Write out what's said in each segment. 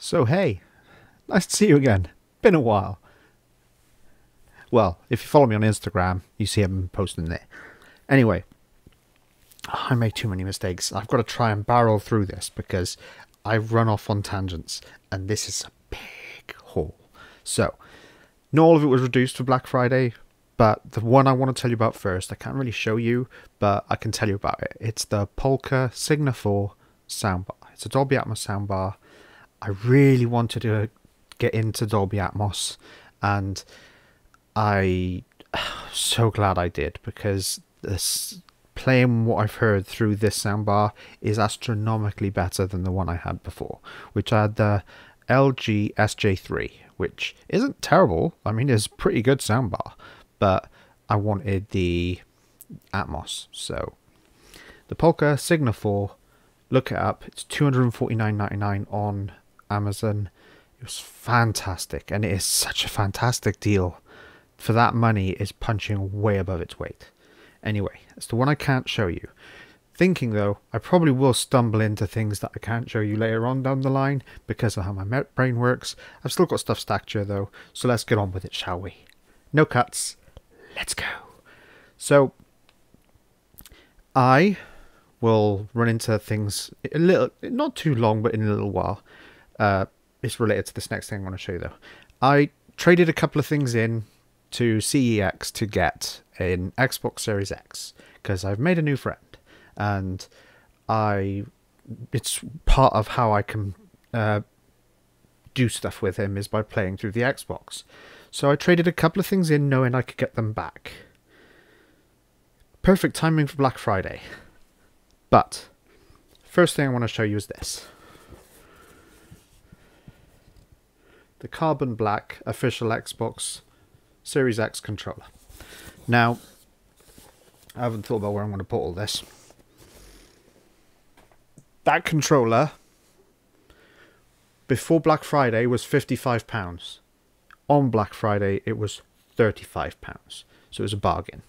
So hey, nice to see you again. Been a while. Well, if you follow me on Instagram, you see him posting there. Anyway, I make too many mistakes. I've got to try and barrel through this because I run off on tangents, and this is a big haul. So, not all of it was reduced for Black Friday, but the one I want to tell you about first, I can't really show you, but I can tell you about it. It's the Polka Signa 4 soundbar. It's a Dolby Atmos soundbar. I really wanted to get into Dolby Atmos, and I so glad I did, because this playing what I've heard through this soundbar is astronomically better than the one I had before, which I had the LG SJ3, which isn't terrible. I mean, it's a pretty good soundbar, but I wanted the Atmos. So the Polka Signa 4, look it up. It's $249.99 on Amazon. It was fantastic, and it is such a fantastic deal. For that money, is punching way above its weight. Anyway, it's the one I can't show you. Thinking though, I probably will stumble into things that I can't show you later on down the line because of how my brain works. I've still got stuff stacked here though, so let's get on with it, shall we? No cuts, let's go. So, I will run into things a little, not too long, but in a little while. It's related to this next thing I want to show you though. I traded a couple of things in to CEX to get an Xbox Series X because I've made a new friend, and it's part of how I can do stuff with him is by playing through the Xbox. So I traded a couple of things in knowing I could get them back. Perfect timing for Black Friday. But first thing I want to show you is this. The Carbon Black official Xbox Series X controller. Now, I haven't thought about where I'm going to put all this. That controller, before Black Friday, was £55. On Black Friday, it was £35. So it was a bargain.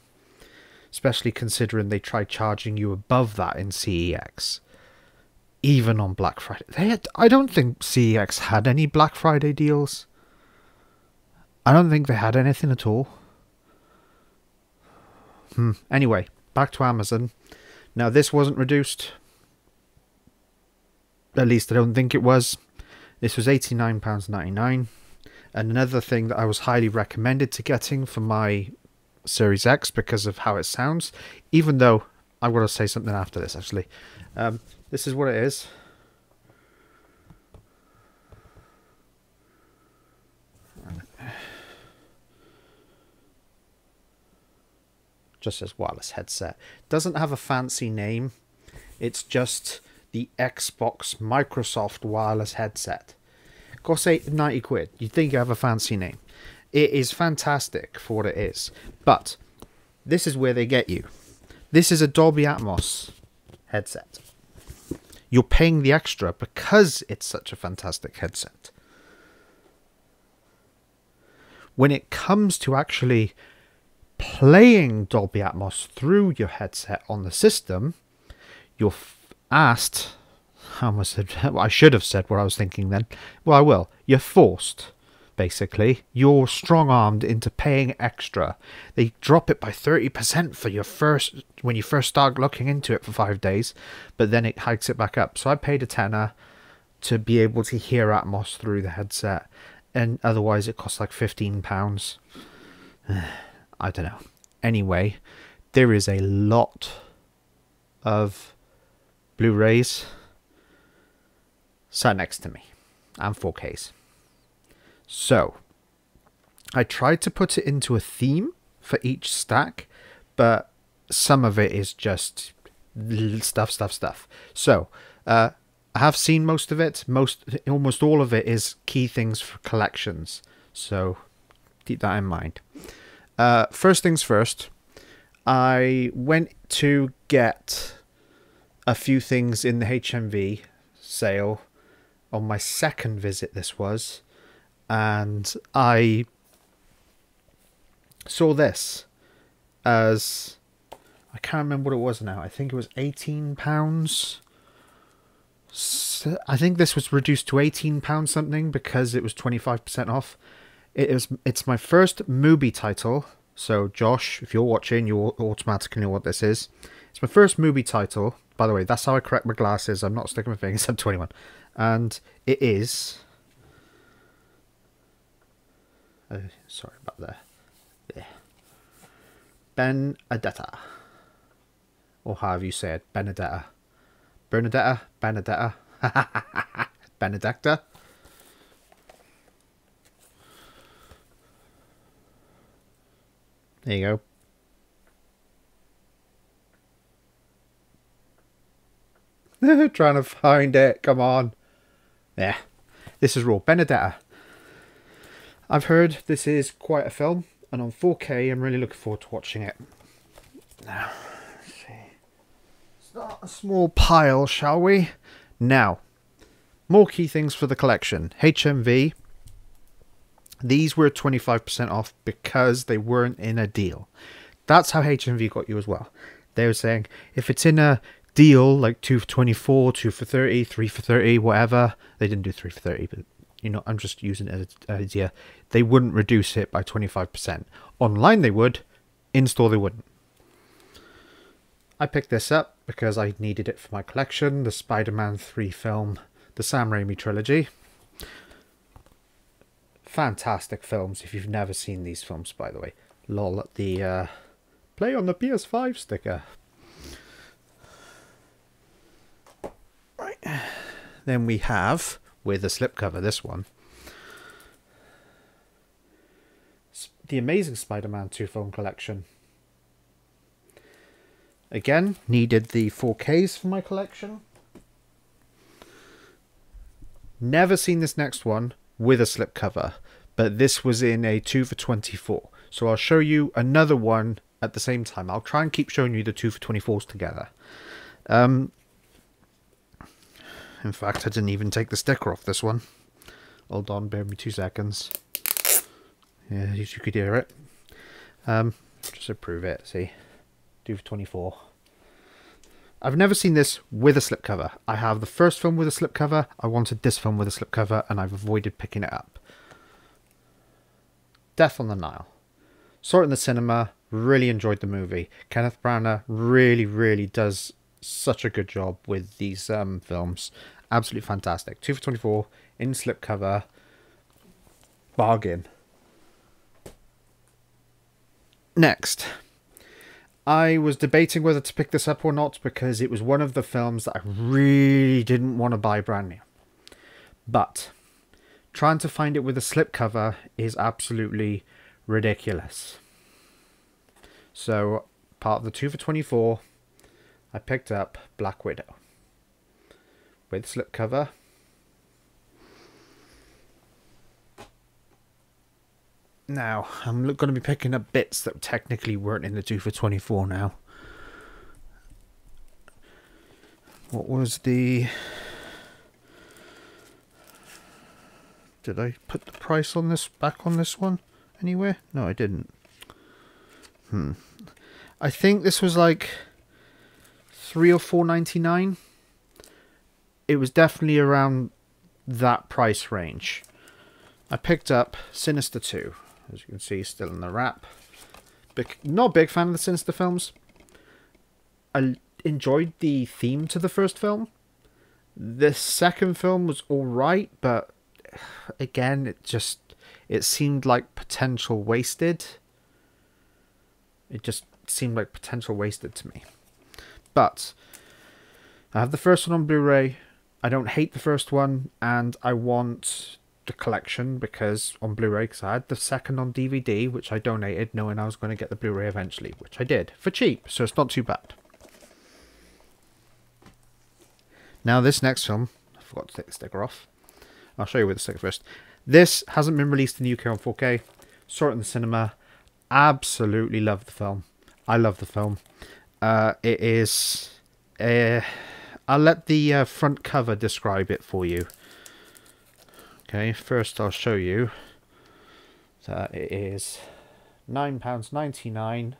Especially considering they tried charging you above that in CEX. Even on Black Friday. I don't think CEX had any Black Friday deals. I don't think they had anything at all. Anyway, back to Amazon. Now, this wasn't reduced. At least I don't think it was. This was £89.99. And another thing that I was highly recommended to getting for my Series X because of how it sounds. Even though, I've got to say something after this, actually. This is what it is. Just says wireless headset. Doesn't have a fancy name. It's just the Xbox Microsoft wireless headset. Costs 90 quid. You'd think you have a fancy name. It is fantastic for what it is. But this is where they get you. This is a Dolby Atmos headset. You're paying the extra because it's such a fantastic headset. When it comes to actually playing Dolby Atmos through your headset on the system, you're asked, I should have said what I was thinking then. Well, I will. You're forced, basically. You're strong-armed into paying extra. They drop it by 30% for your when you first start looking into it for 5 days, but then it hikes it back up. So I paid a tenner to be able to hear Atmos through the headset, and otherwise it costs like £15. I don't know. Anyway, there is a lot of Blu-rays sat next to me and 4Ks. So, I tried to put it into a theme for each stack, but some of it is just stuff. So, I have seen most of it. Almost all of it is key things for collections. So, keep that in mind. First things first, I went to get a few things in the HMV sale on my second visit this was, and I saw this as, I can't remember what it was now, I think it was £18, I think this was reduced to £18 something because it was 25% off. It's my first Mubi title. So Josh, if you're watching, you automatically know what this is. It's my first Mubi title. By the way, that's how I correct my glasses. I'm not sticking my fingers. I'm 21. And it is... sorry about that. Yeah. Benedetta. Or however you say it. Benedetta. Bernadetta? Benedetta? Benedicta? There you go. Trying to find it. Come on. Yeah. This is raw. Benedetta. I've heard this is quite a film. And on 4K, I'm really looking forward to watching it. Now, let's see. Start a small pile, shall we? Now, more key things for the collection. HMV. These were 25% off because they weren't in a deal. That's how HMV got you as well. They were saying, if it's in a deal, like 2 for 24, 2 for 30, 3 for 30, whatever. They didn't do 3 for 30, but, you know, I'm just using it as an idea. They wouldn't reduce it by 25%. Online they would. In-store they wouldn't. I picked this up because I needed it for my collection. The Spider-Man 3 film. The Sam Raimi trilogy. Fantastic films if you've never seen these films, by the way. Lol, the play on the PS5 sticker. Right. Then we have, with a slipcover, this one. The Amazing Spider-Man 2 film collection. Again, needed the 4Ks for my collection. Never seen this next one with a slipcover, but this was in a 2 for 24. So I'll show you another one at the same time. I'll try and keep showing you the 2 for 24s together. In fact, I didn't even take the sticker off this one. Hold on, bear with me 2 seconds. Yeah, you could hear it. Just to prove it, see. 2 for 24. I've never seen this with a slipcover. I have the first film with a slipcover. I wanted this film with a slipcover, and I've avoided picking it up. Death on the Nile. Saw it in the cinema. Really enjoyed the movie. Kenneth Branagh really does such a good job with these films. Absolutely fantastic. 2 for 24 in slipcover. Bargain. Next, I was debating whether to pick this up or not because it was one of the films that I really didn't want to buy brand new. But trying to find it with a slipcover is absolutely ridiculous. So, part of the 2 for 24, I picked up Black Widow with slipcover. Now, I'm going to be picking up bits that technically weren't in the 2 for 24 now. What was the... Did I put the price on this, back on this one anywhere? No, I didn't. I think this was like $3 or $4.99. It was definitely around that price range. I picked up Sinister 2. As you can see, still in the wrap. Not a big fan of the Sinister films. I enjoyed the theme to the first film. The second film was alright, but again, it seemed like potential wasted. It just seemed like potential wasted to me. But I have the first one on Blu-ray. I don't hate the first one, and I want the collection because on Blu-ray, because I had the second on DVD, which I donated knowing I was going to get the Blu-ray eventually, which I did for cheap, so it's not too bad. Now this next film, I forgot to take the sticker off. I'll show you with the sticker first. This hasn't been released in the UK on 4K. Saw it in the cinema. Absolutely love the film. I love the film. It is... I'll let the front cover describe it for you. Okay, first I'll show you that it is £9.99,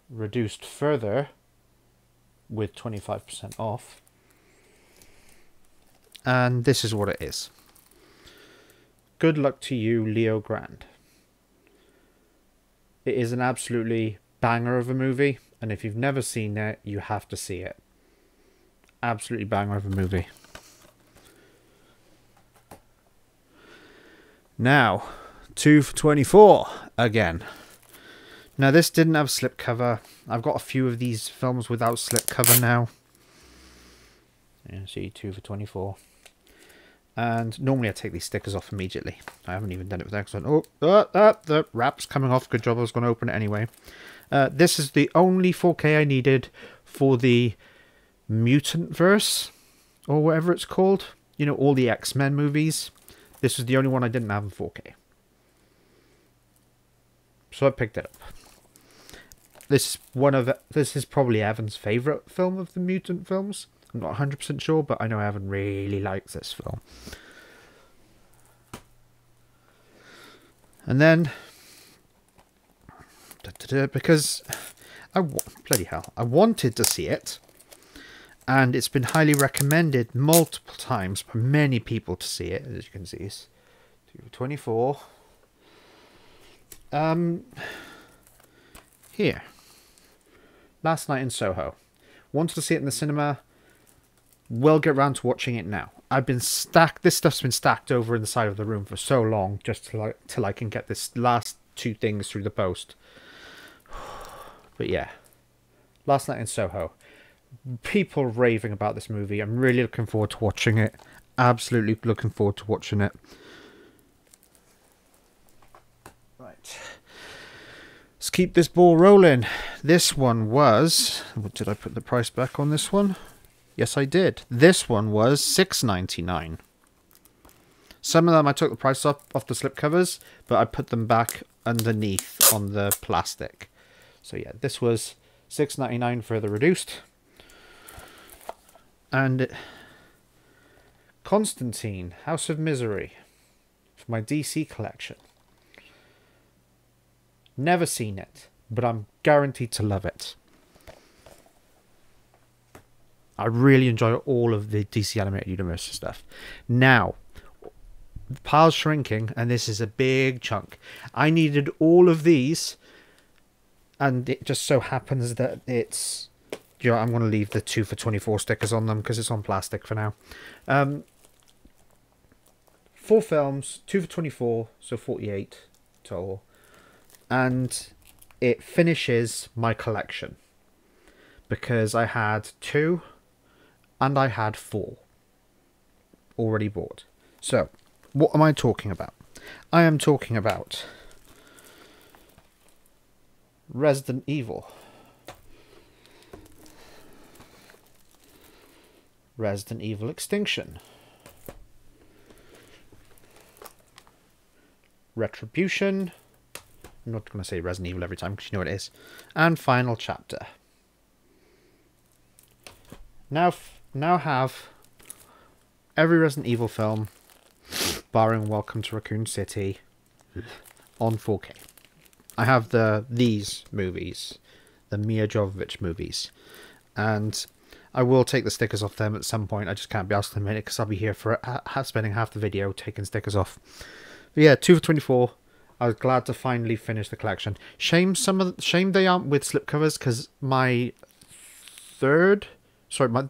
reduced further with 25% off. and this is what it is. Good luck to you, Leo Grand. It is an absolutely banger of a movie, and if you've never seen it, you have to see it. Absolutely banger of a movie. Now, 2 for 24 again. Now, this didn't have slipcover. I've got a few of these films without slipcover now. Yeah, see, 2 for 24. And normally I take these stickers off immediately. I haven't even done it with excellent. The wrap's coming off. Good job, I was going to open it anyway. This is the only 4K I needed for the Mutant Verse, or whatever it's called. You know, all the X-Men movies. This was the only one I didn't have in 4K. So I picked it up. This is probably Evan's favourite film of the Mutant films. I'm not 100% sure, but I know Evan really likes this film. And then, because bloody hell, I wanted to see it, and it's been highly recommended multiple times by many people to see it. As you can see, it's 24. Here, Last Night in Soho. Wanted to see it in the cinema. We'll get round to watching it now. I've been stacked. This stuff's been stacked over in the side of the room for so long, just till I can get this last 2 things through the post. But yeah, Last Night in Soho. People raving about this movie. I'm really looking forward to watching it. Absolutely looking forward to watching it. Right. Let's keep this ball rolling. This one was... Did I put the price back on this one? Yes, I did. This one was $6.99. Some of them I took the price off the slipcovers, but I put them back underneath on the plastic. So yeah, this was $6.99 for the reduced. And Constantine, House of Misery, for my DC collection. Never seen it, but I'm guaranteed to love it. I really enjoy all of the DC Animated Universe stuff. Now, the pile's shrinking, and this is a big chunk. I needed all of these, and it just so happens that it's... You know, I'm going to leave the 2 for 24 stickers on them, because it's on plastic for now. 4 films, 2 for 24, so 48 total. And it finishes my collection, because I had 2... and I had 4 already bought. So, what am I talking about? I am talking about Resident Evil. Resident Evil Extinction. Retribution. I'm not going to say Resident Evil every time because you know what it is. And Final Chapter. Now have every Resident Evil film, barring Welcome to Raccoon City, on 4K. I have these movies, the Mia Jovovich movies, and I will take the stickers off them at some point. I just can't be asked in a minute because I'll be here for spending half the video taking stickers off. But yeah, 2 for 24. I was glad to finally finish the collection. Shame they aren't with slipcovers, because the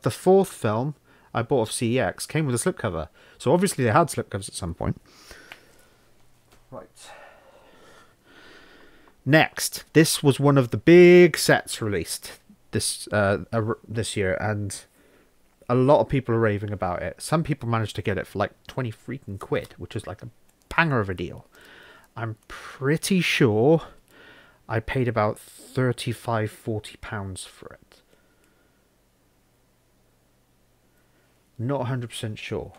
4th film I bought of CEX came with a slipcover. So obviously they had slipcovers at some point. Right. Next, this was one of the big sets released this year, and a lot of people are raving about it. Some people managed to get it for like 20 freaking quid, which is like a banger of a deal. I'm pretty sure I paid about £35–40 for it. Not 100% sure.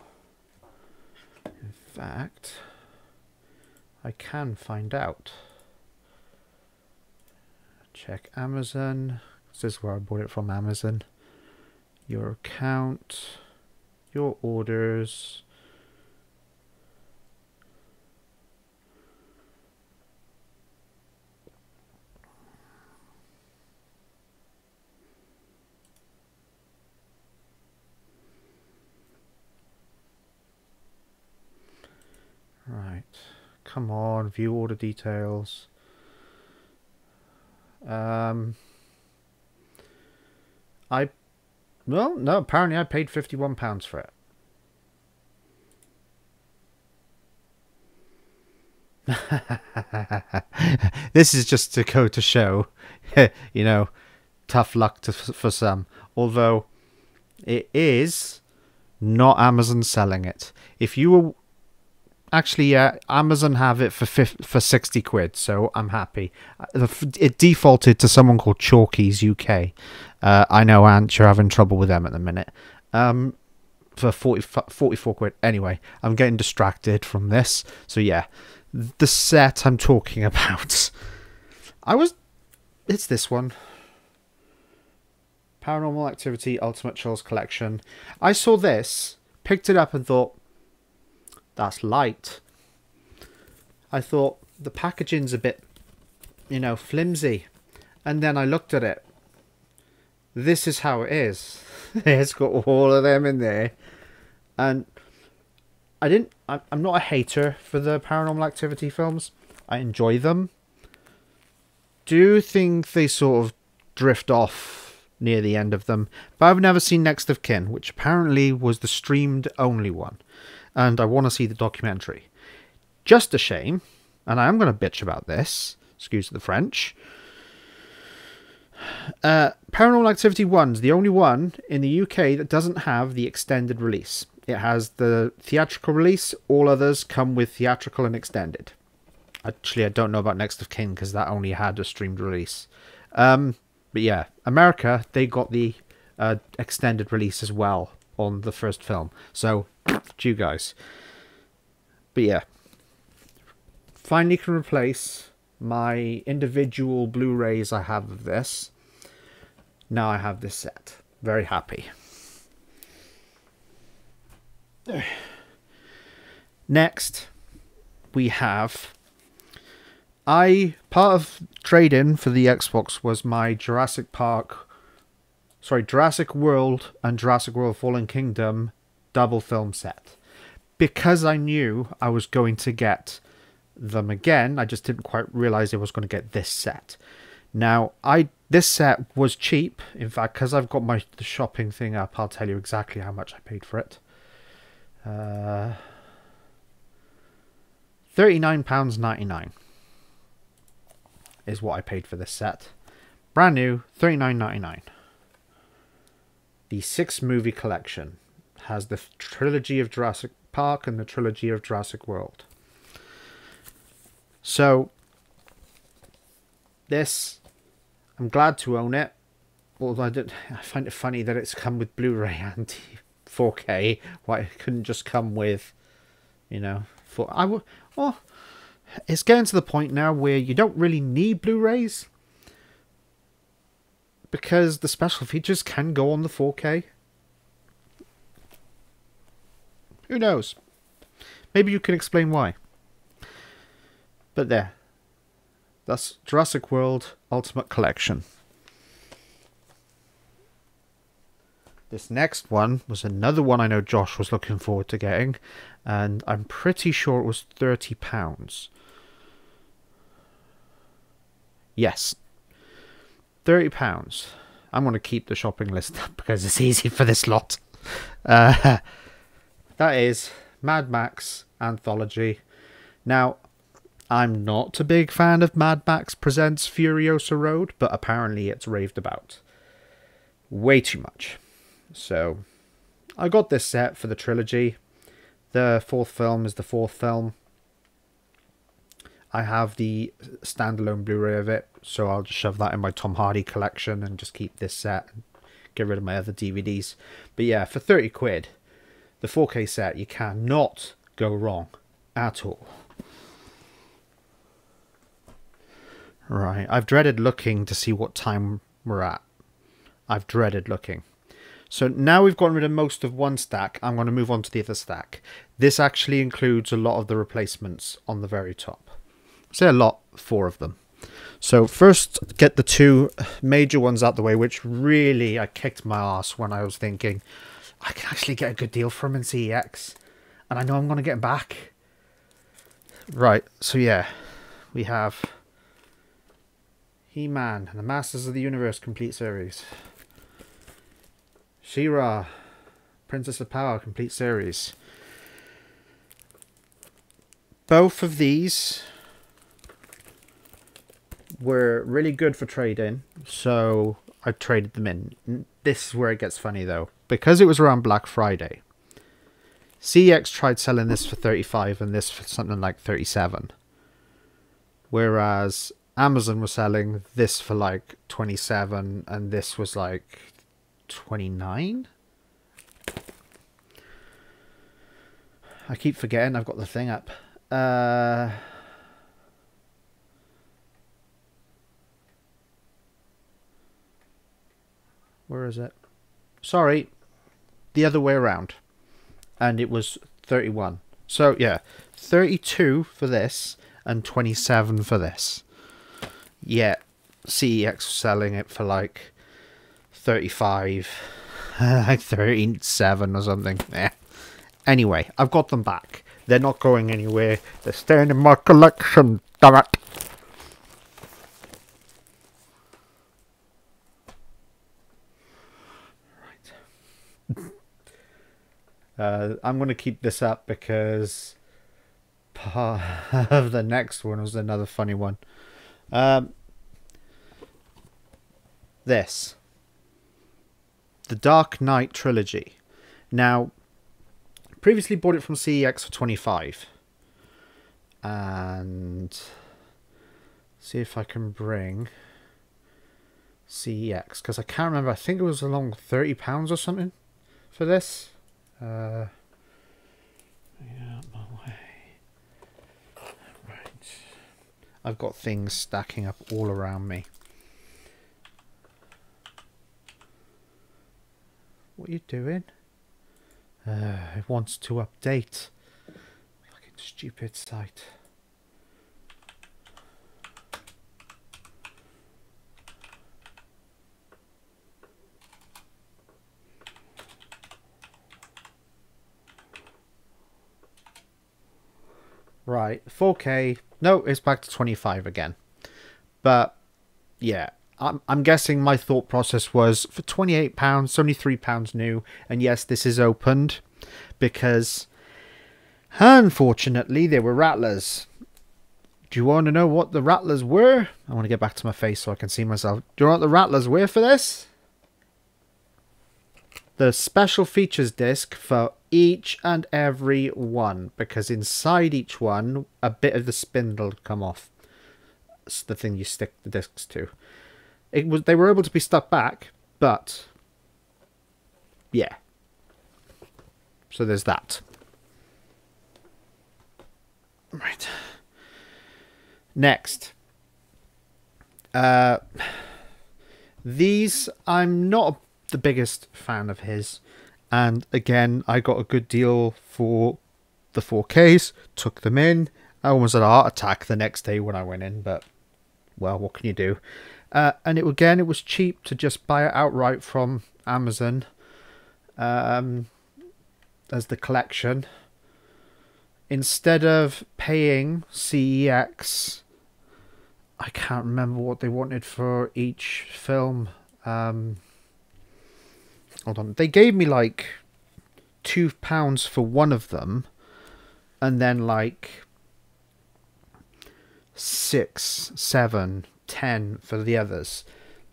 In fact, I can find out. Check Amazon. This is where I bought it from, Amazon. Your account. Your orders. Right. Come on, view order details. Well, no, apparently I paid £51 for it. This is just to go to show, you know, tough luck for some. Although, it is not Amazon selling it. If you were... Actually, yeah, Amazon have it for 60 quid, so I'm happy. It defaulted to someone called Chalkies UK. I know, Ant, you're having trouble with them at the minute. For 44 quid. Anyway, I'm getting distracted from this. So yeah, the set I'm talking about. It's this one. Paranormal Activity Ultimate Chills Collection. I saw this, picked it up and thought, that's light. I thought the packaging's a bit, you know, flimsy. And then I looked at it. This is how it is. It's got all of them in there. And I'm not a hater for the Paranormal Activity films. I enjoy them. Do think they sort of drift off near the end of them. But I've never seen Next of Kin, which apparently was the streamed only one. And I want to see the documentary. Just a shame, and I am going to bitch about this, excuse the French. Paranormal Activity 1's the only one in the UK that doesn't have the extended release. It has the theatrical release. All others come with theatrical and extended. Actually, I don't know about Next of Kin because that only had a streamed release. But yeah, America, they got the extended release as well on the first film. So, to you guys. But yeah, finally can replace my individual Blu-rays I have of this. Now I have this set. Very happy. Next, we have... part of trade-in for the Xbox was my Jurassic World and Jurassic World Fallen Kingdom double film set. Because I knew I was going to get them again, I just didn't quite realize I was going to get this set. Now, this set was cheap. In fact, because I've got the shopping thing up, I'll tell you exactly how much I paid for it. £39.99 is what I paid for this set. Brand new, $39.99. The 6-movie collection has the trilogy of Jurassic Park and the trilogy of Jurassic World. So, this, I'm glad to own it. Although I find it funny that it's come with Blu-ray and 4K. Why it couldn't just come with, you know, it's getting to the point now where you don't really need Blu-rays because the special features can go on the 4K. Who knows? Maybe you can explain why. But there. That's Jurassic World Ultimate Collection. This next one was another one I know Josh was looking forward to getting. And I'm pretty sure it was £30. Yes. £30. I'm going to keep the shopping list up because it's easy for this lot. That is Mad Max Anthology. Now, I'm not a big fan of Mad Max Presents Furiosa Road, but apparently it's raved about. Way too much. So, I got this set for the trilogy. The 4th film is the 4th film. I have the standalone Blu-ray of it, so I'll just shove that in my Tom Hardy collection and just keep this set and get rid of my other DVDs. But yeah, for 30 quid, the 4K set, you cannot go wrong at all. Right, I've dreaded looking to see what time we're at. I've dreaded looking. So now we've gotten rid of most of one stack, I'm going to move on to the other stack. This actually includes a lot of the replacements on the very top. Say a lot, 4 of them. So first, get the 2 major ones out the way, which really I kicked my ass when I was thinking, I can actually get a good deal for them in CEX. And I know I'm going to get them back. Right, so yeah, we have He-Man and the Masters of the Universe Complete Series. She-Ra, Princess of Power Complete Series. Both of these were really good for trade-in, so I traded them in. This is where it gets funny though. Because it was around Black Friday, CEX tried selling this for 35 and this for something like 37. Whereas Amazon was selling this for like 27 and this was like 29. I keep forgetting I've got the thing up. Where is it? Sorry, the other way around. And it was 31. So yeah, 32 for this and 27 for this. Yeah, CEX was selling it for like 35, like 37 or something. Anyway, I've got them back. They're not going anywhere. They're staying in my collection. Damn it. I'm going to keep this up because part of the next one was another funny one. This. The Dark Knight Trilogy. Now, previously bought it from CEX for 25. And see if I can bring CEX, because I can't remember. I think it was along £30 or something for this. Yeah, my way. Right. I've got things stacking up all around me. What are you doing? It wants to update. Fucking stupid site. Right, 4K. No, it's back to 25 again. But yeah, I'm guessing my thought process was for £28, £73 new, and yes, this is opened because unfortunately there were rattlers. Do you want to know what the rattlers were? I want to get back to my face so I can see myself. Do you know what the rattlers were for this? The special features disc for each and every one, because inside each one a bit of the spindle would come off. It's the thing you stick the discs to. They were able to be stuck back, but yeah. So there's that. Right. Next. These, I'm not the biggest fan of his. And again, I got a good deal for the 4Ks. Took them in. I almost had a heart attack the next day when I went in, but well, what can you do? And it was cheap to just buy it outright from Amazon as the collection. Instead of paying CEX, I can't remember what they wanted for each film. Hold on. They gave me like £2 for one of them, and then like 6, 7, 10 for the others.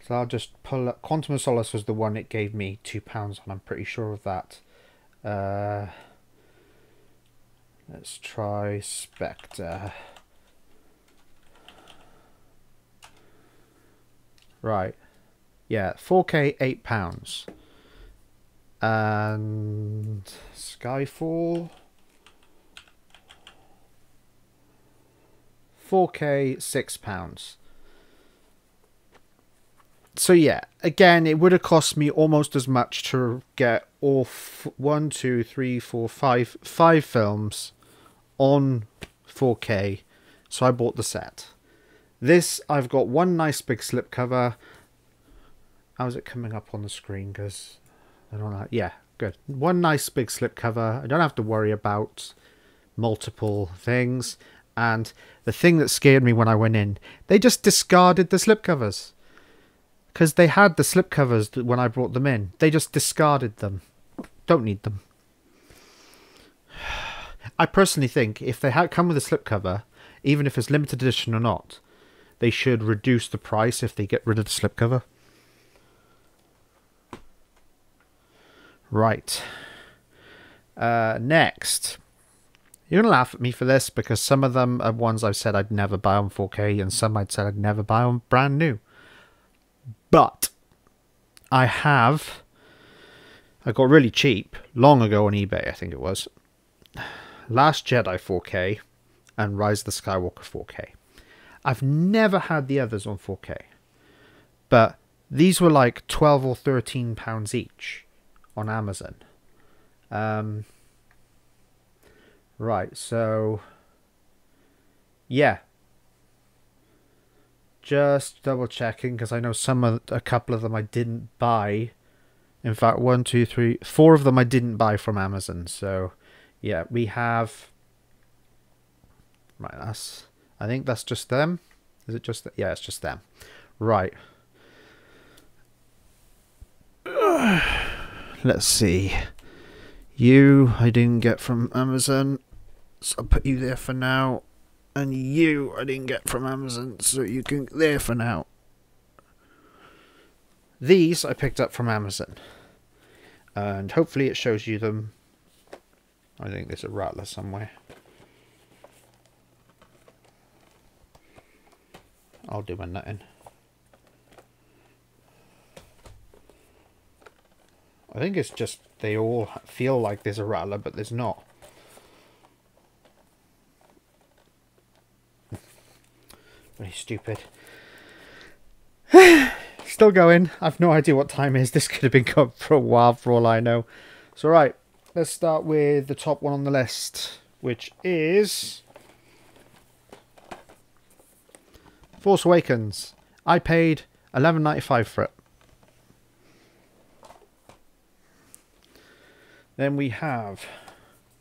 So I'll just pull up. Quantum of Solace was the one it gave me £2 on. I'm pretty sure of that. Let's try Spectre. Right. Yeah, 4K, £8. And Skyfall, 4K, £6. So yeah, again, it would have cost me almost as much to get all 5 films on 4K. So I bought the set. This, I've got one nice big slipcover. How's it coming up on the screen? Because I don't know. Yeah, good. One nice big slipcover. I don't have to worry about multiple things. And the thing that scared me when I went in, they just discarded the slipcovers. Because they had the slipcovers when I brought them in. They just discarded them. Don't need them. I personally think if they had come with a slipcover, even if it's limited edition or not, they should reduce the price if they get rid of the slipcover. Right. Next. You're going to laugh at me for this because some of them are ones I've said I'd never buy on 4K and some I'd said I'd never buy on brand new. But I got really cheap long ago on eBay, I think it was. Last Jedi 4K and Rise of the Skywalker 4K. I've never had the others on 4K. But these were like 12 or 13 pounds each on Amazon. Right, so yeah. Just double checking because I know a couple of them I didn't buy. In fact, 1, 2, 3, 4 of them I didn't buy from Amazon. So yeah, we have. Right, I think that's just them. Is it just? Yeah, it's just them. Right. Let's see. You, I didn't get from Amazon, so I'll put you there for now. And you, I didn't get from Amazon, so you can there for now. These I picked up from Amazon. And hopefully it shows you them. I think there's a rattler somewhere. I'll do my nutting. I think it's just they all feel like there's a rattler, but there's not. Very stupid. Still going. I've no idea what time it is. This could have been going for a while for all I know. So right, let's start with the top one on the list, which is Force Awakens. I paid $11.95 for it. Then we have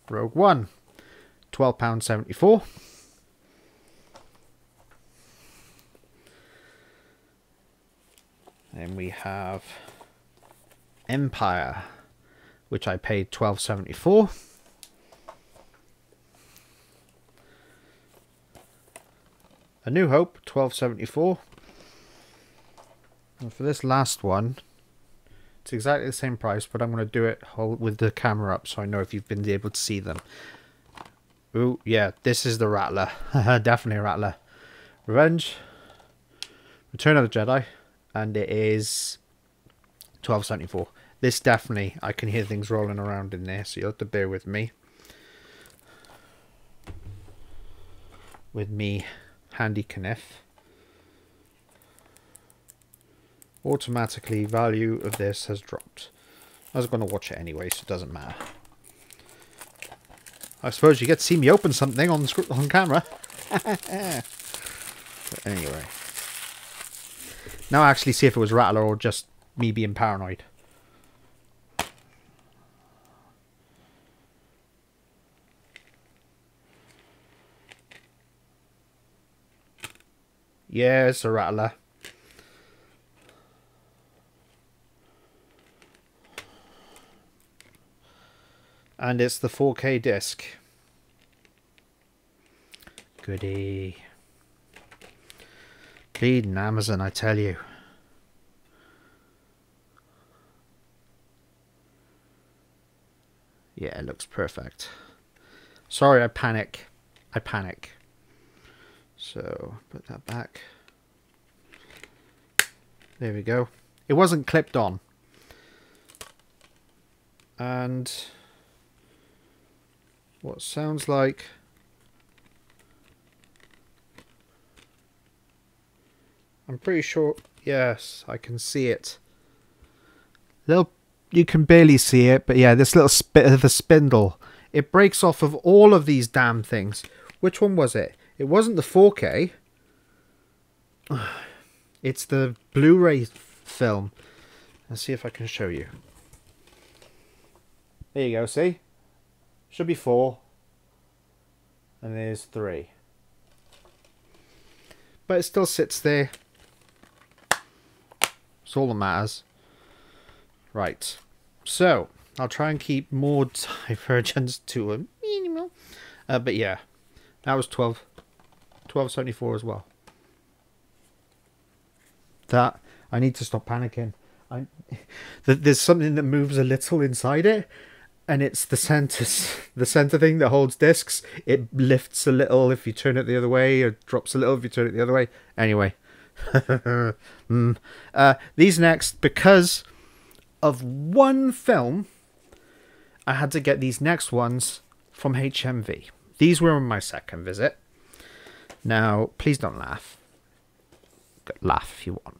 Rogue One, £12.74. Then we have Empire, which I paid $12.74. A New Hope, $12.74. And for this last one, it's exactly the same price, but I'm going to do it with the camera up so I know if you've been able to see them. Ooh, yeah, this is the rattler. Definitely a rattler. Revenge, Return of the Jedi, and it is $12.74. This definitely, I can hear things rolling around in there, so you'll have to bear with me. With me, handy Kniff. Automatically, value of this has dropped. I was going to watch it anyway, so it doesn't matter. I suppose you get to see me open something on camera. But anyway. Now I actually see if it was Rattler or just me being paranoid. Yeah, it's a Rattler. And it's the 4K disc. Goody. Bleeding Amazon, I tell you. Yeah, it looks perfect. Sorry, I panic. So, put that back. There we go. It wasn't clipped on. And what sounds like I'm pretty sure, yes, I can see it. You can barely see it, but yeah, this little bit of the spindle, it breaks off of all of these damn things. Which one was it? It wasn't the 4K. It's the Blu-ray film. Let's see if I can show you. There you go, see? Should be 4. And there's 3. But it still sits there. It's all that matters. Right. So, I'll try and keep more divergence to a minimal. But yeah, that was 1274 as well. That, I need to stop panicking. There's something that moves a little inside it, and it's the center thing that holds discs. It lifts a little if you turn it the other way, or drops a little if you turn it the other way. Anyway, these next, because of one film, I had to get these next ones from HMV. These were on my second visit. Now, please don't laugh. Laugh if you want.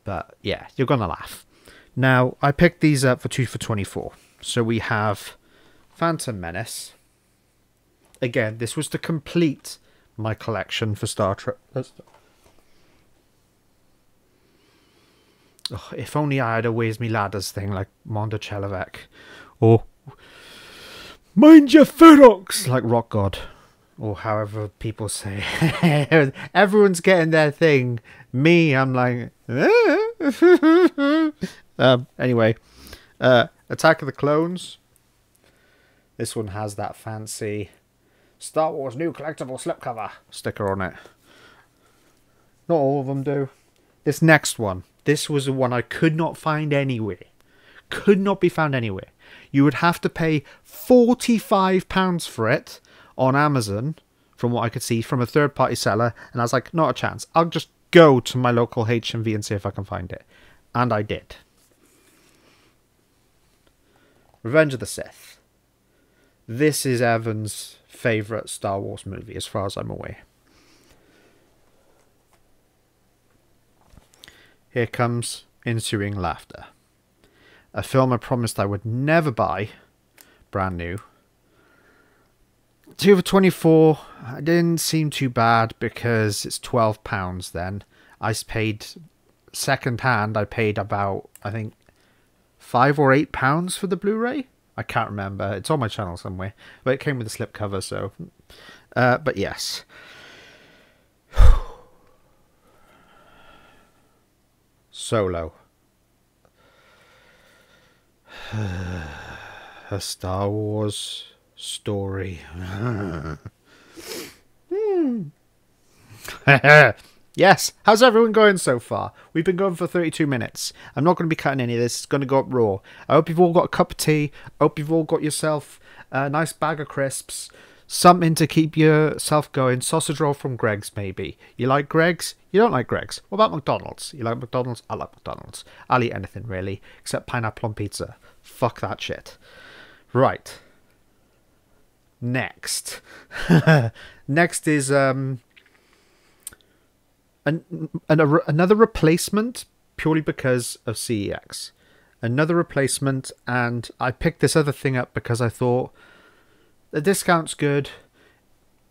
But yeah, you're going to laugh. Now, I picked these up for 2 for $24. So we have Phantom Menace. Again, this was to complete my collection for Star Trek. Oh, if only I had a Where's Me Ladders thing like Mondo Chelovek. Or Mind Your Ferox like Rock God. Or however people say. Everyone's getting their thing. Me, I'm like... anyway. Attack of the Clones. This one has that fancy Star Wars new collectible slipcover sticker on it. Not all of them do. This next one. This was the one I could not find anywhere. Could not be found anywhere. You would have to pay £45 for it on Amazon, from what I could see, from a third-party seller. And I was like, not a chance. I'll just go to my local HMV and see if I can find it. And I did. Revenge of the Sith. This is Evan's favourite Star Wars movie, as far as I'm aware. Here comes Ensuing Laughter. A film I promised I would never buy. Brand new. 2 for $24. It didn't seem too bad because it's £12 then. I paid second hand. I paid about, I think, £5 or £8 for the Blu-ray. I can't remember. It's on my channel somewhere. But it came with a slipcover, so... but yes. Solo. A Star Wars story. Yes. How's everyone going so far? We've been going for 32 minutes. I'm not going to be cutting any of this. It's going to go up raw. I hope you've all got a cup of tea. I hope you've all got yourself a nice bag of crisps. Something to keep yourself going. Sausage roll from Greggs, maybe. You like Greggs? You don't like Greggs? What about McDonald's? You like McDonald's? I like McDonald's. I'll eat anything, really, except pineapple on pizza. Fuck that shit. Right. Next. Next is another replacement, purely because of CEX. Another replacement, and I picked this other thing up because I thought the discount's good.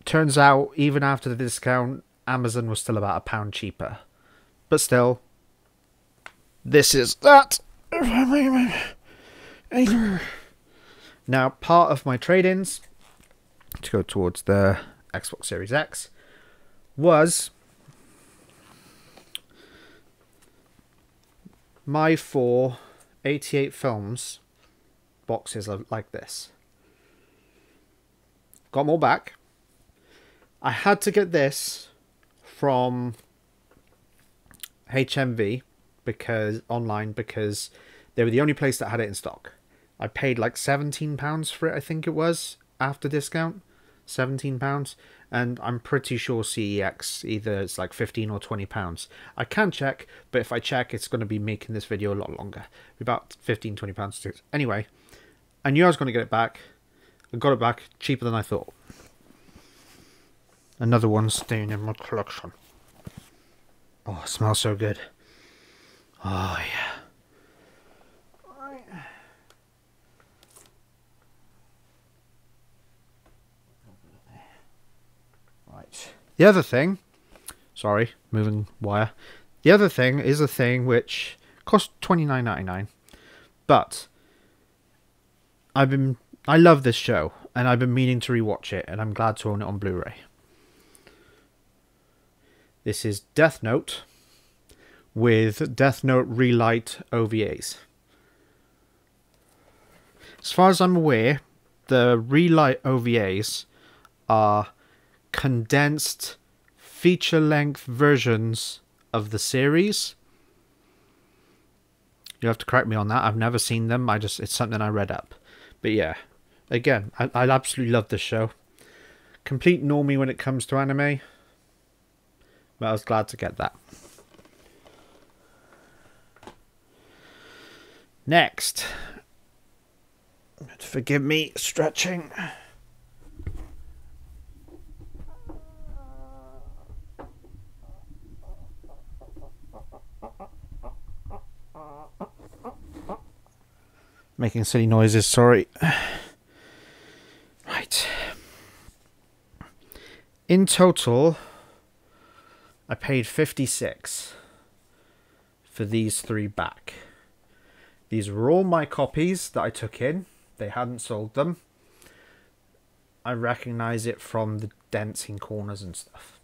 Turns out, even after the discount, Amazon was still about £1 cheaper. But still, this is that. Now, part of my trade-ins to go towards the Xbox Series X was my 4 88 films boxes like this. Got them all back. I had to get this from HMV online because they were the only place that had it in stock. I paid like £17 for it, I think it was, after discount. £17. And I'm pretty sure CEX, either it's like £15 or £20. I can check, but if I check, it's going to be making this video a lot longer. About £15, £20. Anyway, I knew I was going to get it back. I got it back cheaper than I thought. Another one staying in my collection. Oh, it smells so good. Oh, yeah. Right. The other thing, sorry, moving wire. The other thing is a thing which cost $29.99, but I love this show and I've been meaning to rewatch it, and I'm glad to own it on Blu-ray. This is Death Note with Death Note Relight OVAs. As far as I'm aware, the Relight OVAs are condensed feature-length versions of the series. You have to correct me on that. I've never seen them. It's something I read up. But yeah, again, I absolutely love this show. Complete normie when it comes to anime, but I was glad to get that. Next, forgive me stretching. Making silly noises, sorry. Right. In total, I paid $56 for these 3 back. These were all my copies that I took in. They hadn't sold them. I recognize it from the dents in corners and stuff.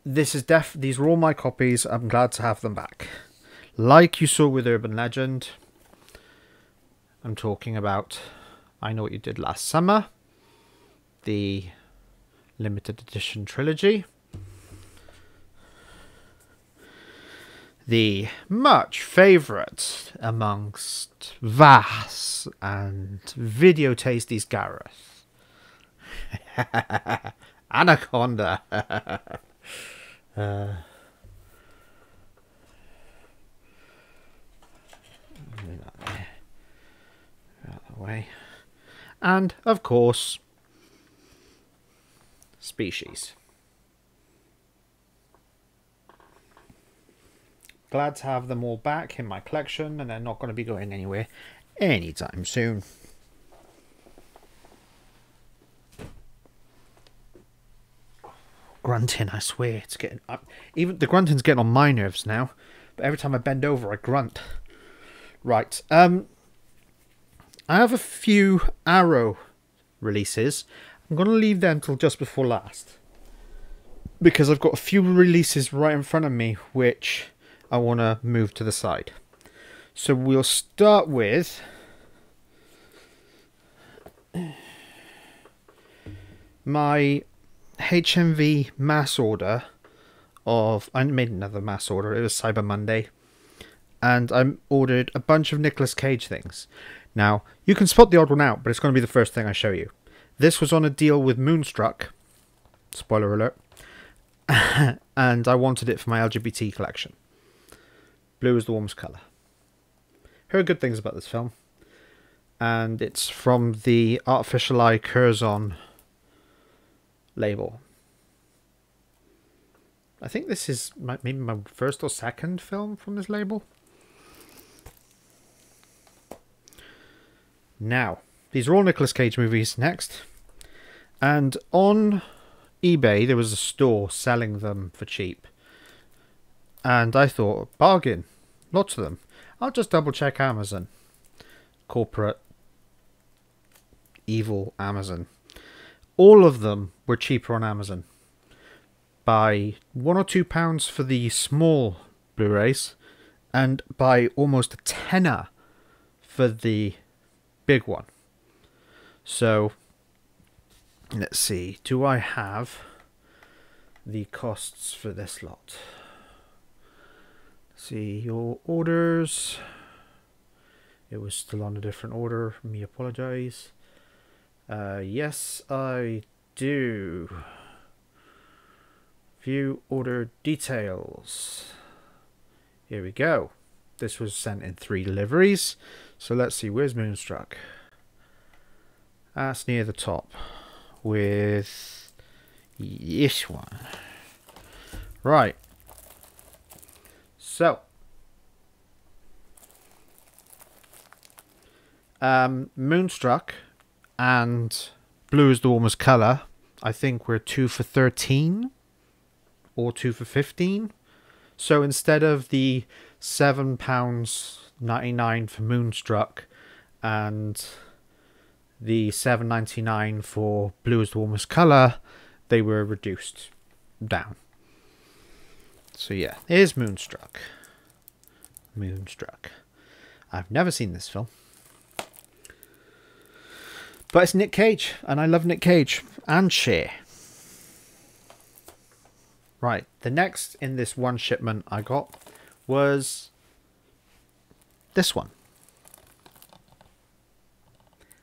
These were all my copies. I'm glad to have them back. Like you saw with Urban Legend, I'm talking about I Know What You Did Last Summer, the limited edition trilogy, the much favourite amongst Vas and Video Tasties Gareth, Anaconda. Out of the way. And of course, Species. Glad to have them all back in my collection, and they're not going to be going anywhere anytime soon. Grunting, I swear, it's getting up. Even the grunting's getting on my nerves now. But every time I bend over, I grunt. Right. I have a few Arrow releases. I'm going to leave them till just before last, because I've got a few releases right in front of me which I want to move to the side. So we'll start with my HMV mass order of... I made another mass order. It was Cyber Monday. And I ordered a bunch of Nicolas Cage things. Now, you can spot the odd one out, but it's going to be the first thing I show you. This was on a deal with Moonstruck. Spoiler alert. And I wanted it for my LGBT collection. Blue is the warmest colour. Heard good things about this film. And it's from the Artificial Eye Curzon label. I think this is maybe my first or second film from this label. Now, these are all Nicolas Cage movies next. And on eBay, there was a store selling them for cheap. And I thought, bargain. Lots of them. I'll just double check Amazon. Corporate evil Amazon. All of them were cheaper on Amazon by £1 or £2 for the small Blu-rays, and by almost a tenner for the big one. So let's see, do I have the costs for this lot? See your orders. It was still on a different order. Me apologize. Yes, I do. View order details. Here we go. This was sent in 3 deliveries. So let's see, where's Moonstruck? That's near the top with this one. Right. So Moonstruck and Blue is the Warmest Colour, I think we're 2 for 13 or 2 for 15. So instead of the £7.99 for Moonstruck and the £7.99 for Blue is the Warmest Colour, they were reduced down. So yeah, here's Moonstruck. Moonstruck. I've never seen this film. But it's Nick Cage, and I love Nick Cage. And Cher. Right, the next in this one shipment I got was this one.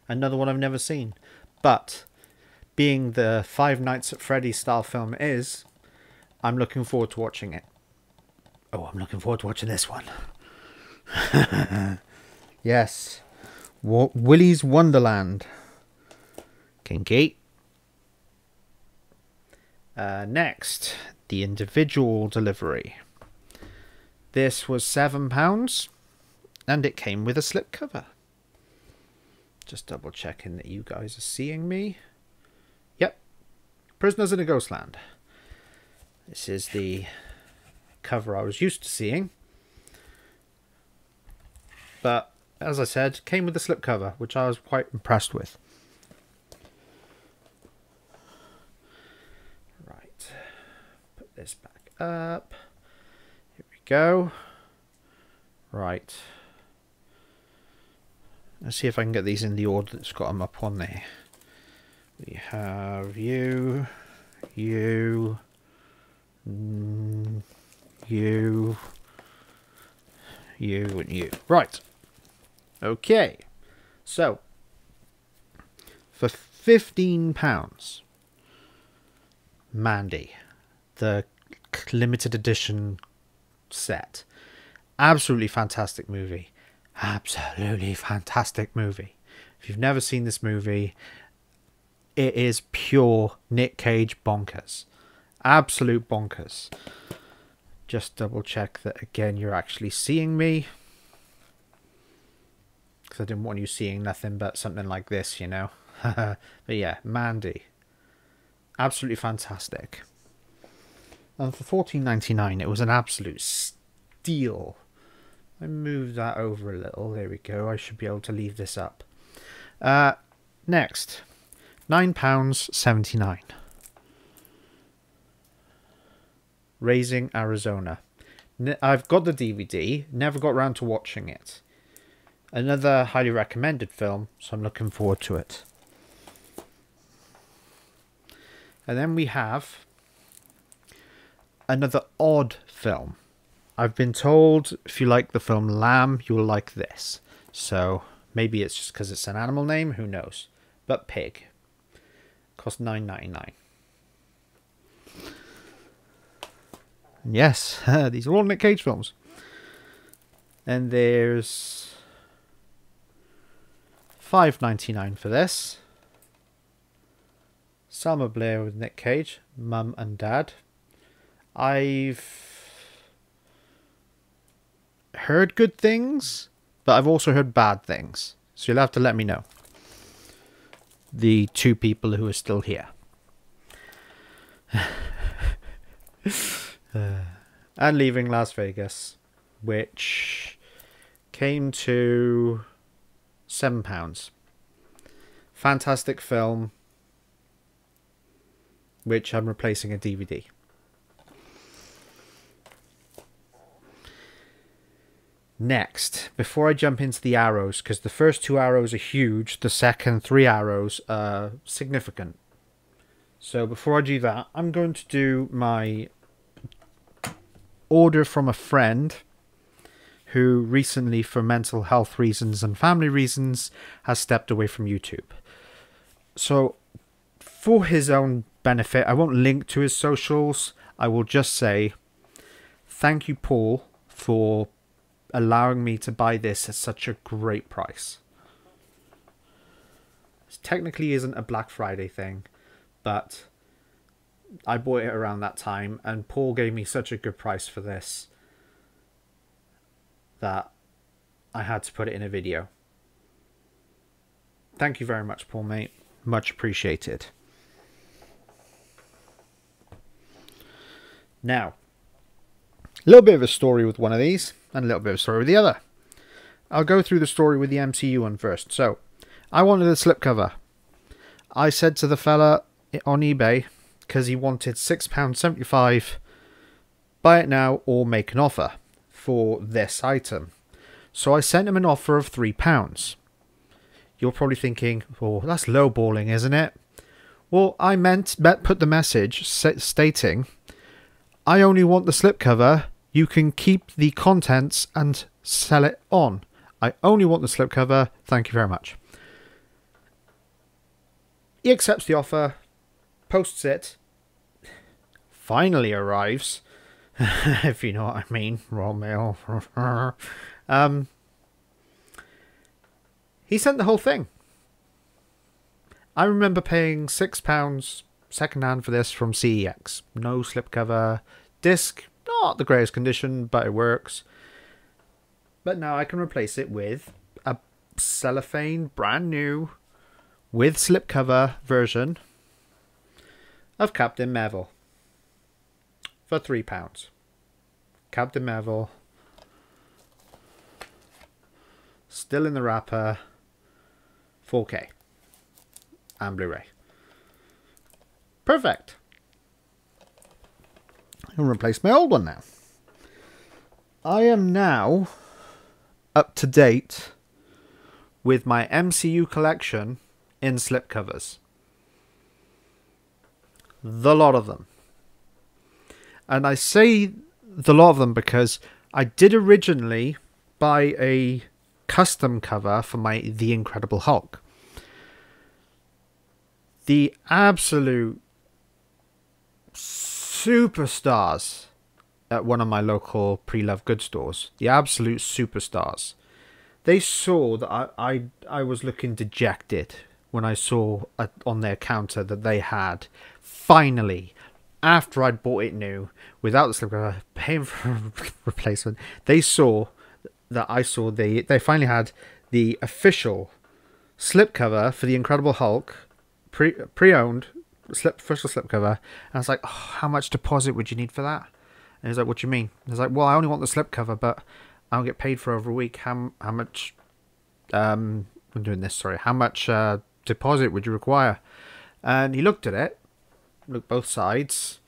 Another one I've never seen. But being the Five Nights at Freddy's style film it is, I'm looking forward to watching it. Oh, I'm looking forward to watching this one. Yes. Willy's Wonderland. Kinky. Next, the individual delivery. This was £7 and it came with a slipcover. Just double checking that you guys are seeing me. Yep. Prisoners in a Ghostland. This is the cover I was used to seeing. But, as I said, came with a slipcover, which I was quite impressed with. Right. Put this back up. Here we go. Right. Let's see if I can get these in the order that's got them up on there. We have you, you, you, you, and you. Right. Okay. So, for £15, Mandy, the limited edition set. Absolutely fantastic movie. Absolutely fantastic movie. If you've never seen this movie, it is pure Nick Cage bonkers. Absolute bonkers. Just double check that again you're actually seeing me. Because I didn't want you seeing nothing but something like this, you know. But yeah, Mandy. Absolutely fantastic. And for $14.99 it was an absolute steal. I move that over a little. There we go. I should be able to leave this up. Next. £9.79. Raising Arizona. I've got the DVD. Never got around to watching it. Another highly recommended film. So I'm looking forward to it. And then we have another odd film. I've been told if you like the film Lamb, you'll like this. So maybe it's just because it's an animal name, who knows. But Pig. Cost $9.99. Yes, these are all Nick Cage films. And there's $5.99 for this. Selma Blair with Nick Cage, Mum and Dad. I've heard good things, but I've also heard bad things. So you'll have to let me know. The two people who are still here. And Leaving Las Vegas, which came to £7. Fantastic film, which I'm replacing a DVD. Next, before I jump into the arrows, because the first 2 arrows are huge, the second 3 arrows are significant. So before I do that, I'm going to do my order from a friend who recently, for mental health reasons and family reasons, has stepped away from YouTube. So for his own benefit, I won't link to his socials. I will just say, thank you, Paul, for allowing me to buy this at such a great price. This technically isn't a Black Friday thing, but I bought it around that time and Paul gave me such a good price for this that I had to put it in a video. Thank you very much, Paul, mate. Much appreciated. Now, a little bit of a story with one of these and a little bit of a story with the other. I'll go through the story with the MCU one first. So, I wanted a slipcover. I said to the fella on eBay, because he wanted £6.75 buy it now or make an offer for this item. So I sent him an offer of £3. You're probably thinking, oh, that's lowballing, isn't it? Well, I put the message stating, I only want the slipcover. You can keep the contents and sell it on. I only want the slipcover. Thank you very much. He accepts the offer, posts it, finally arrives, if you know what I mean, Royal Mail. He sent the whole thing. I remember paying £6 secondhand for this from CEX. No slipcover. Disc, not the greatest condition, but it works. But now I can replace it with a cellophane, brand new, with slipcover version of Captain Marvel for £3. Captain Marvel, still in the wrapper, 4K and Blu-ray. Perfect. I'll replace my old one now. I am now up to date with my MCU collection in slipcovers. The lot of them. And I say the lot of them because I did originally buy a custom cover for my The Incredible Hulk. The absolute superstars at one of my local pre-loved goods stores, the absolute superstars, they saw that I was looking dejected when I saw on their counter that they had finally, after I'd bought it new without the slipcover, paying for a replacement, they saw that they finally had the official slipcover for the Incredible Hulk, pre-owned official slipcover, and I was like, oh, how much deposit would you need for that? And he's like, what do you mean? I was like, well, I only want the slipcover, but I don't get paid for over a week. How much I'm doing this, sorry, how much deposit would you require? And he looked at it, looked both sides,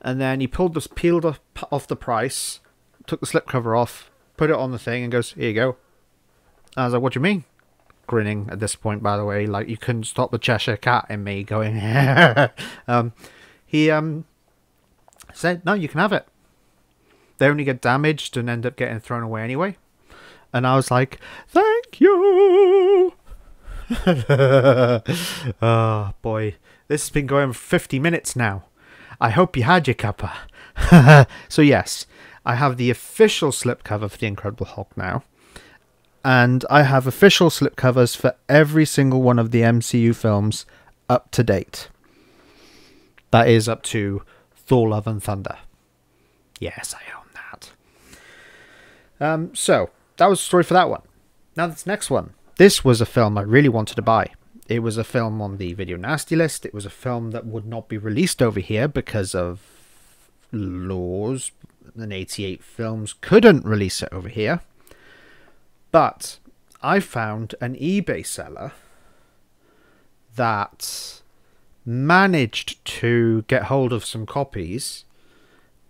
and then he peeled off the price, took the slipcover off, put it on the thing, and goes, here you go. And I was like, what do you mean? Grinning at this point, by the way, like you couldn't stop the Cheshire Cat in me going. He said, no, you can have it. They only get damaged and end up getting thrown away anyway. And I was like, thank you. Oh boy, this has been going for 50 minutes now. I hope you had your cuppa. So yes, I have the official slipcover for the Incredible Hulk now. And I have official slipcovers for every single one of the MCU films up to date. That is up to Thor Love and Thunder. Yes, I own that. So, that was the story for that one. Now this next one. This was a film I really wanted to buy. It was a film on the Video Nasty list. It was a film that would not be released over here because of laws. And 88 Films couldn't release it over here. But I found an eBay seller that managed to get hold of some copies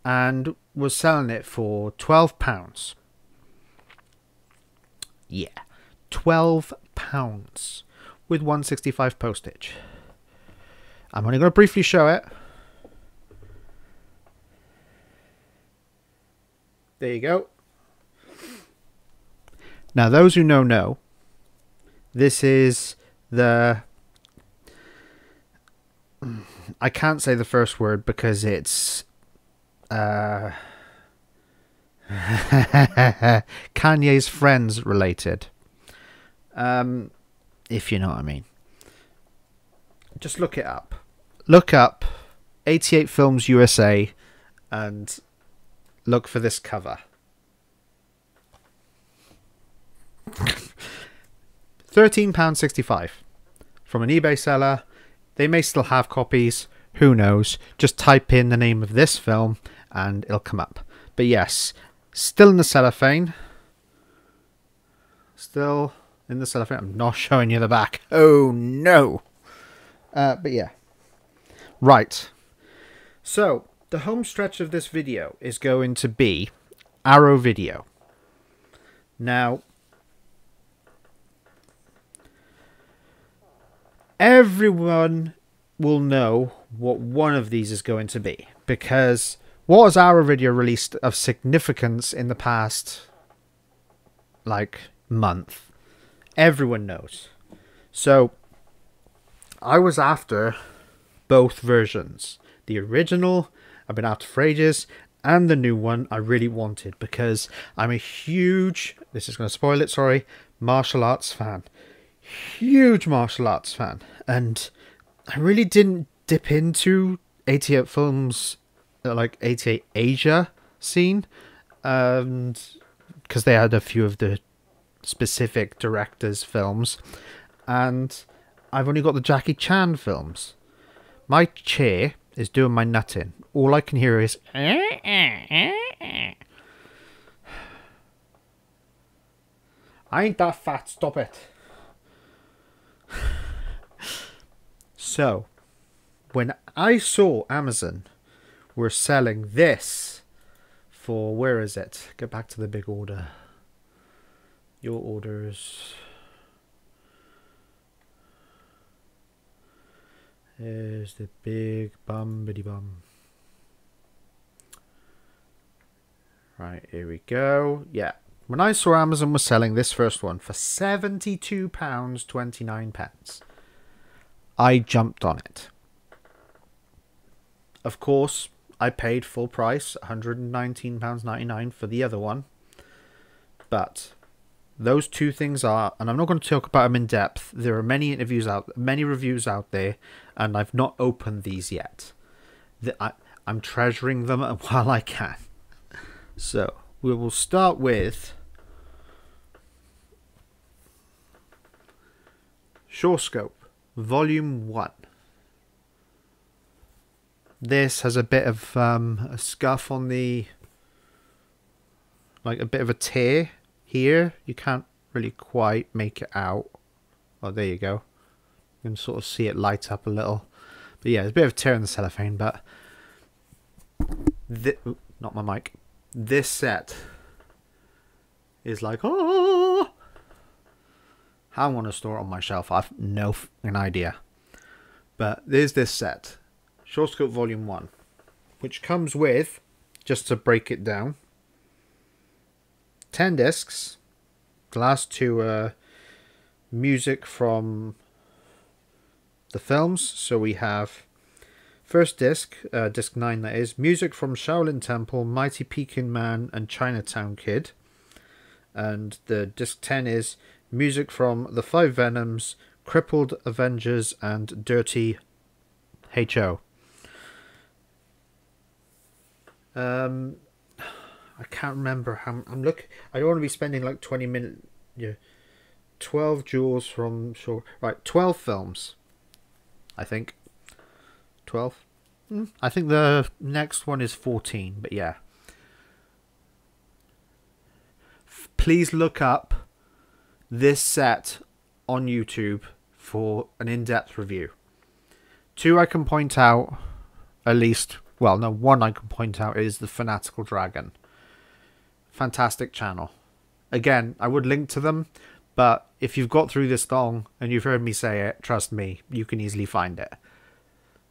and was selling it for £12. Yeah, £12 with £1.65 postage. I'm only going to briefly show it. There you go. Now, those who know, this is the... I can't say the first word because it's... Kanye's Friends related. If you know what I mean. Just look it up. Look up 88 Films USA and look for this cover. £13.65 from an eBay seller. They may still have copies. Who knows? Just type in the name of this film and it'll come up. But yes, still in the cellophane. Still in the cellophane. I'm not showing you the back. Oh no. But yeah. Right. So, the home stretch of this video is going to be Arrow Video. Now, everyone will know what one of these is going to be, because what has Arrow Video released of significance in the past, like, month? Everyone knows. So, I was after both versions. The original, I've been after for ages, and the new one I really wanted, because I'm a huge, this is going to spoil it, sorry, martial arts fan. Huge martial arts fan. And I really didn't dip into 88 Films, like 88 Asia scene, because they had a few of the specific directors' films, and I've only got the Jackie Chan films. My chair is doing my nutting. All I can hear is I ain't that fat, stop it. So, when I saw Amazon were selling this for, where is it? Get back to the big order. Your orders. There's the big bum-biddy bum. Right, here we go. Yeah. When I saw Amazon was selling this first one for £72.29, I jumped on it. Of course, I paid full price, £119.99 for the other one. But those two things are, and I'm not going to talk about them in depth. There are many reviews out there, and I've not opened these yet. I'm treasuring them while I can. So we will start with SureScope Volume 1. This has a bit of a scuff on the, like a bit of a tear here. You can't really quite make it out. Oh, there you go. You can sort of see it light up a little. But yeah, there's a bit of a tear in the cellophane, but not my mic. This set is like, oh, how I'm going to store it on my shelf, I've no idea. But there's this set, SureScope Volume 1, which comes with, just to break it down, 10 discs. The last two are music from the films. So we have first disc, disc 9 that is, music from Shaolin Temple, Mighty Peking Man and Chinatown Kid. And the disc 10 is music from The Five Venoms, Crippled Avengers and Dirty H.O. I can't remember how I'm looking. I don't want to be spending like 20 minutes. Yeah, 12 jewels from sure. Right, 12 films. I think 12. I think the next one is 14. But yeah, please look up this set on YouTube for an in-depth review. 2 I can point out, at least. Well, no, 1 I can point out is the Fanatical Dragon. Fantastic channel. Again, I would link to them, but if you've got through this long and you've heard me say it, trust me, you can easily find it.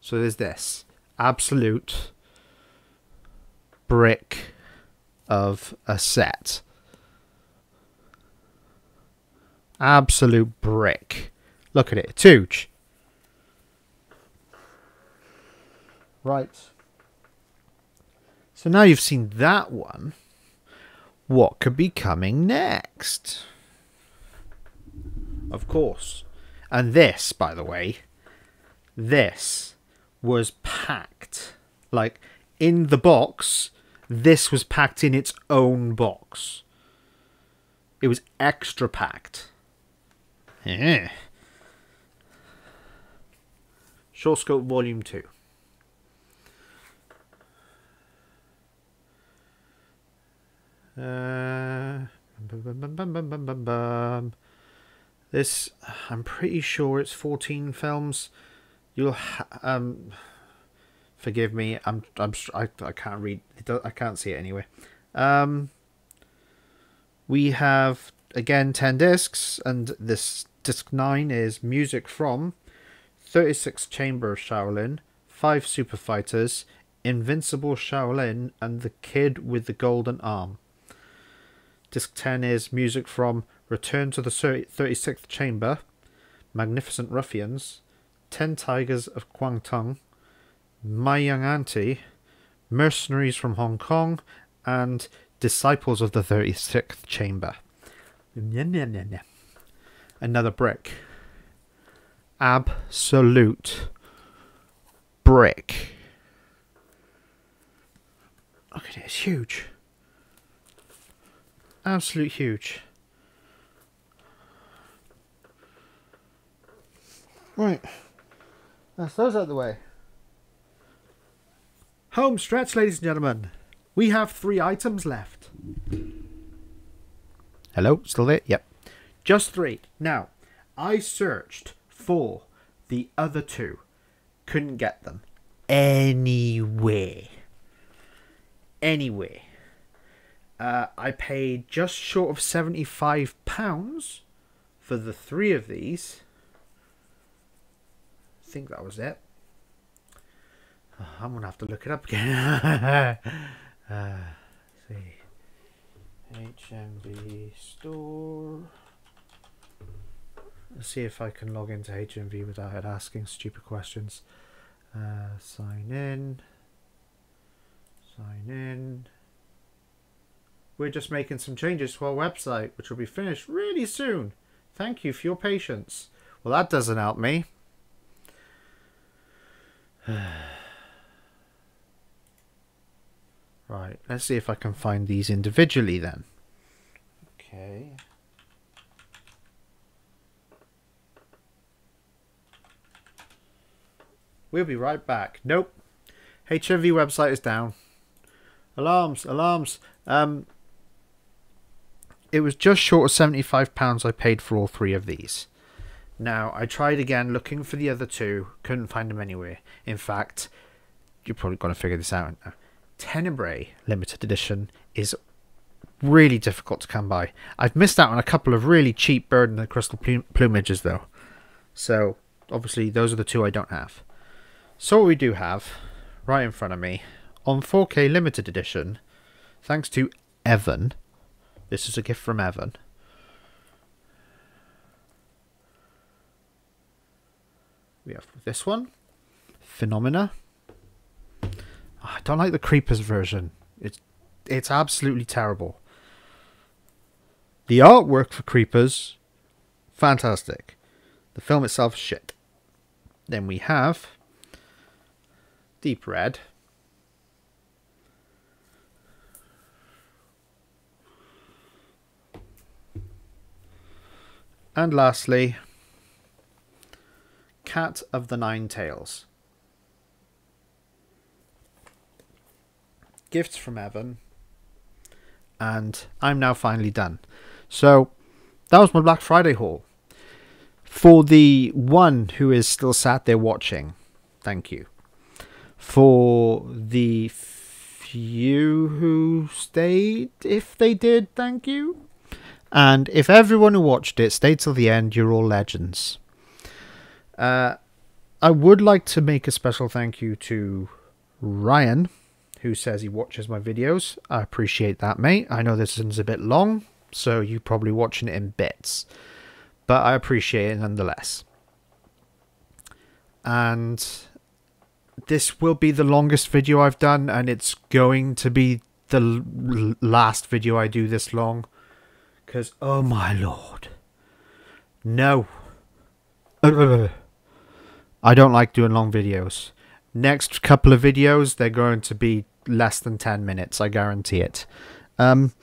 So there's this absolute brick of a set. Absolute brick. Look at it. It's huge. Right. So now you've seen that one. What could be coming next? Of course. And this, by the way, this was packed. Like, in the box, this was packed in its own box. It was extra packed. Yeah. SureScope Volume 2. This, I'm pretty sure it's 14 films. Forgive me. I can't read. I can't see it anyway. We have again 10 discs, and this disc 9 is music from 36 Chamber Shaolin, 5 Super Fighters, Invincible Shaolin, and The Kid with the Golden Arm. Disc 10 is music from Return to the 36th Chamber, Magnificent Ruffians, 10 Tigers of Kwangtung, My Young Auntie, Mercenaries from Hong Kong, and Disciples of the 36th Chamber. Another brick. Absolute brick. Look at it, it's huge. Absolute huge. Right. That's those out of the way. Home stretch, ladies and gentlemen. We have 3 items left. Hello? Still there? Yep. Just 3. Now, I searched for the other 2. Couldn't get them. Anywhere. I paid just short of £75 for the 3 of these. I think that was it. I'm going to have to look it up again. See. HMV store. Let's see if I can log into HMV without it asking stupid questions. Sign in. Sign in. We're just making some changes to our website, which will be finished really soon. Thank you for your patience. Well, that doesn't help me. Right, let's see if I can find these individually then. Okay. We'll be right back. Nope. HMV website is down. Alarms, alarms. It was just short of £75 I paid for all 3 of these. Now, I tried again looking for the other 2. Couldn't find them anywhere. In fact, you're probably going to figure this out now. Tenebrae limited edition is really difficult to come by. I've missed out on a couple of really cheap Bird and the Crystal Plumages though. So, obviously, those are the 2 I don't have. So what we do have, right in front of me, on 4K limited edition, thanks to Evan. This is a gift from Evan. We have this one, Phenomena. I don't like the Creepers version. It's absolutely terrible. The artwork for Creepers, fantastic. The film itself, shit. Then we have Deep Red. And lastly, Cat of the Nine Tails. Gifts from Evan. And I'm now finally done. So, that was my Black Friday haul. For the one who is still sat there watching, thank you. For the few who stayed, if they did, thank you. And if everyone who watched it stayed till the end, you're all legends. I would like to make a special thank you to Ryan, who says he watches my videos. I appreciate that, mate. I know this one's a bit long, so you're probably watching it in bits. But I appreciate it nonetheless. And this will be the longest video I've done, and it's going to be the last video I do this long. Because, oh my lord. No. I don't like doing long videos. Next couple of videos, they're going to be less than 10 minutes, I guarantee it. I'm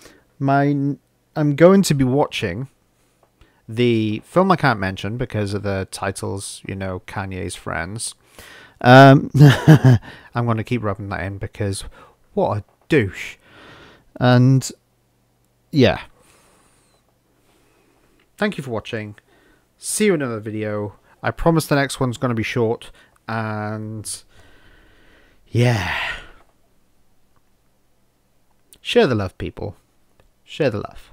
going to be watching the film I can't mention because of the titles, you know, Kanye's Friends. I'm going to keep rubbing that in because what a douche. And yeah. Thank you for watching. See you in another video. I promise the next one's going to be short. And Yeah. Share the love, people. Share the love.